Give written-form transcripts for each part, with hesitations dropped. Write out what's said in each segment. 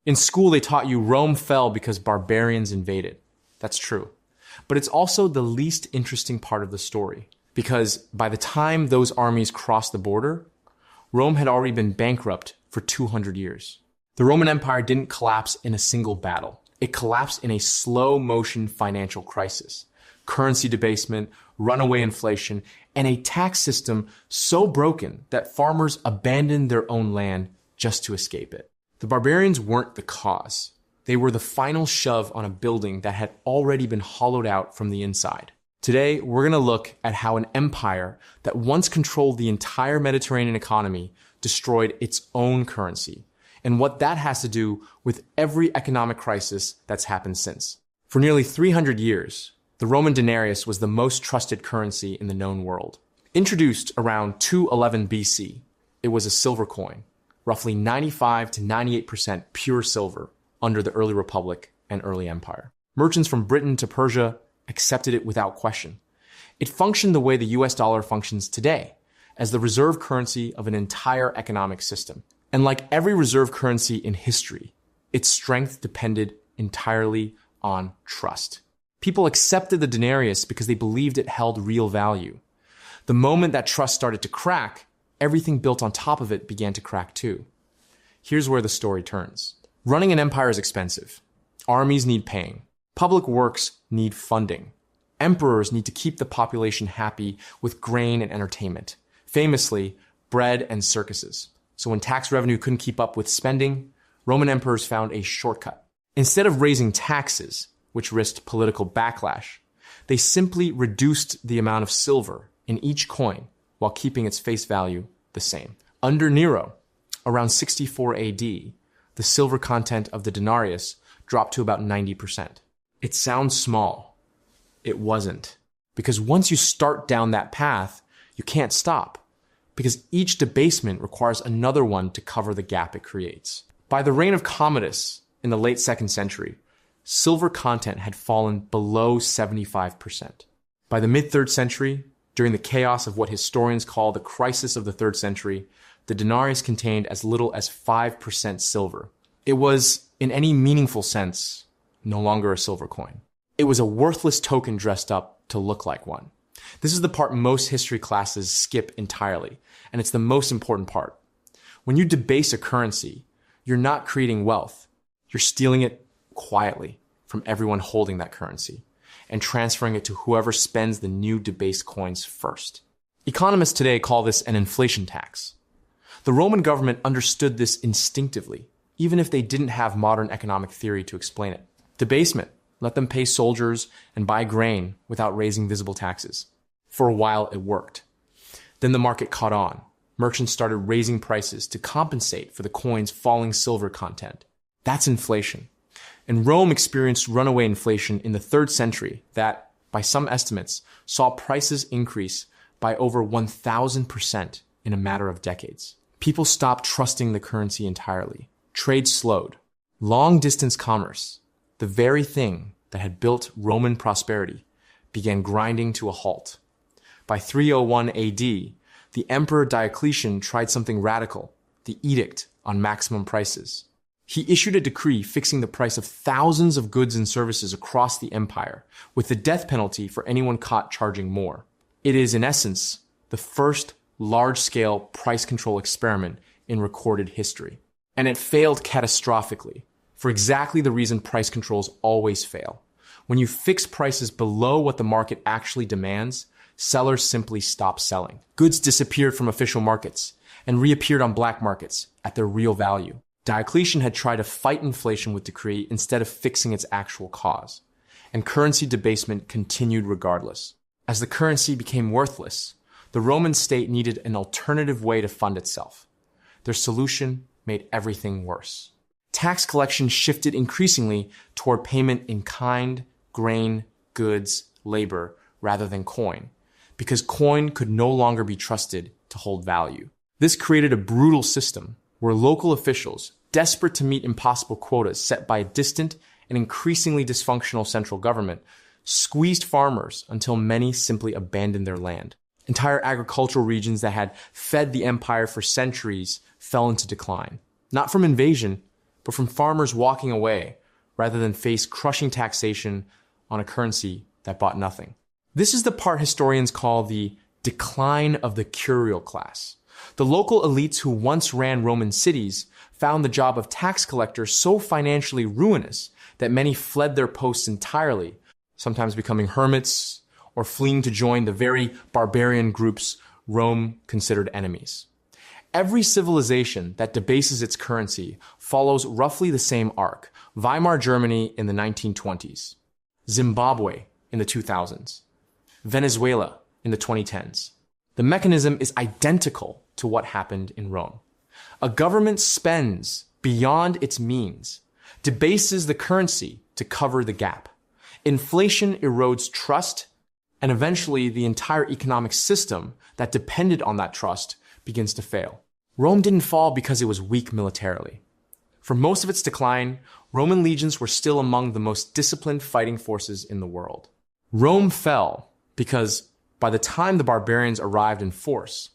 In school, they taught you Rome fell because barbarians invaded. That's true. But it's also the least interesting part of the story, because by the time those armies crossed the border, Rome had already been bankrupt for 200 years. The Roman Empire didn't collapse in a single battle. It collapsed in a slow-motion financial crisis, currency debasement, runaway inflation, and a tax system so broken that farmers abandoned their own land just to escape it. The barbarians weren't the cause. They were the final shove on a building that had already been hollowed out from the inside. Today, we're going to look at how an empire that once controlled the entire Mediterranean economy destroyed its own currency, and what that has to do with every economic crisis that's happened since. For nearly 300 years, the Roman denarius was the most trusted currency in the known world. Introduced around 211 BC, it was a silver coin, roughly 95 to 98% pure silver under the early Republic and early Empire. Merchants from Britain to Persia accepted it without question. It functioned the way the US dollar functions today, as the reserve currency of an entire economic system. And like every reserve currency in history, its strength depended entirely on trust. People accepted the denarius because they believed it held real value. The moment that trust started to crack, everything built on top of it began to crack too. Here's where the story turns. Running an empire is expensive. Armies need paying. Public works need funding. Emperors need to keep the population happy with grain and entertainment. Famously, bread and circuses. So when tax revenue couldn't keep up with spending, Roman emperors found a shortcut. Instead of raising taxes, which risked political backlash, they simply reduced the amount of silver in each coin while keeping its face value the same. Under Nero, around 64 AD, the silver content of the denarius dropped to about 90%. It sounds small. It wasn't. Because once you start down that path, you can't stop. Because each debasement requires another one to cover the gap it creates. By the reign of Commodus in the late 2nd century, silver content had fallen below 75%. By the mid-3rd century, during the chaos of what historians call the crisis of the 3rd century, the denarius contained as little as 5% silver. It was, in any meaningful sense, no longer a silver coin. It was a worthless token dressed up to look like one. This is the part most history classes skip entirely, and it's the most important part. When you debase a currency, you're not creating wealth. You're stealing it quietly from everyone holding that currency and transferring it to whoever spends the new debased coins first. Economists today call this an inflation tax. The Roman government understood this instinctively, even if they didn't have modern economic theory to explain it. Debasement let them pay soldiers and buy grain without raising visible taxes. For a while, it worked. Then the market caught on. Merchants started raising prices to compensate for the coin's falling silver content. That's inflation. And Rome experienced runaway inflation in the 3rd century that, by some estimates, saw prices increase by over 1,000% in a matter of decades. People stopped trusting the currency entirely. Trade slowed. Long-distance commerce, the very thing that had built Roman prosperity, began grinding to a halt. By 301 AD, the Emperor Diocletian tried something radical, the Edict on Maximum Prices. He issued a decree fixing the price of thousands of goods and services across the empire, with the death penalty for anyone caught charging more. It is, in essence, the first large-scale price control experiment in recorded history. And it failed catastrophically, for exactly the reason price controls always fail. When you fix prices below what the market actually demands, sellers simply stop selling. Goods disappeared from official markets and reappeared on black markets at their real value. Diocletian had tried to fight inflation with decree instead of fixing its actual cause, and currency debasement continued regardless. As the currency became worthless, the Roman state needed an alternative way to fund itself. Their solution made everything worse. Tax collection shifted increasingly toward payment in kind, grain, goods, labor, rather than coin, because coin could no longer be trusted to hold value. This created a brutal system where local officials, desperate to meet impossible quotas set by a distant and increasingly dysfunctional central government, squeezed farmers until many simply abandoned their land. Entire agricultural regions that had fed the empire for centuries fell into decline, not from invasion, but from farmers walking away rather than face crushing taxation on a currency that bought nothing. This is the part historians call the decline of the curial class. The local elites who once ran Roman cities found the job of tax collector so financially ruinous that many fled their posts entirely, sometimes becoming hermits or fleeing to join the very barbarian groups Rome considered enemies. Every civilization that debases its currency follows roughly the same arc. Weimar Germany in the 1920s, Zimbabwe in the 2000s, Venezuela in the 2010s. The mechanism is identical to what happened in Rome. A government spends beyond its means, debases the currency to cover the gap. Inflation erodes trust, and eventually the entire economic system that depended on that trust begins to fail. Rome didn't fall because it was weak militarily. For most of its decline, Roman legions were still among the most disciplined fighting forces in the world. Rome fell because by the time the barbarians arrived in force,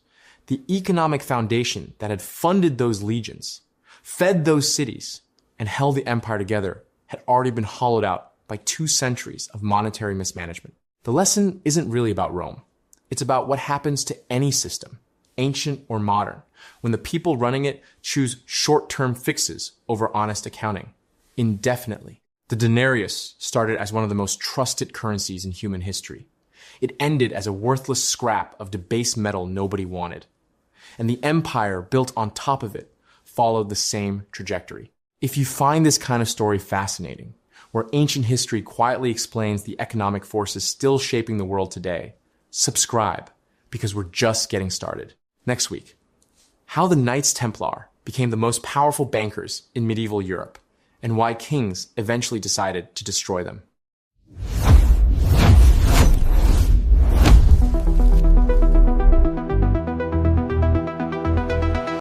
the economic foundation that had funded those legions, fed those cities, and held the empire together had already been hollowed out by 2 centuries of monetary mismanagement. The lesson isn't really about Rome. It's about what happens to any system, ancient or modern, when the people running it choose short-term fixes over honest accounting, indefinitely. The denarius started as one of the most trusted currencies in human history. It ended as a worthless scrap of debased metal nobody wanted. And the empire built on top of it followed the same trajectory. If you find this kind of story fascinating, where ancient history quietly explains the economic forces still shaping the world today, subscribe, because we're just getting started. Next week, how the Knights Templar became the most powerful bankers in medieval Europe, and why kings eventually decided to destroy them.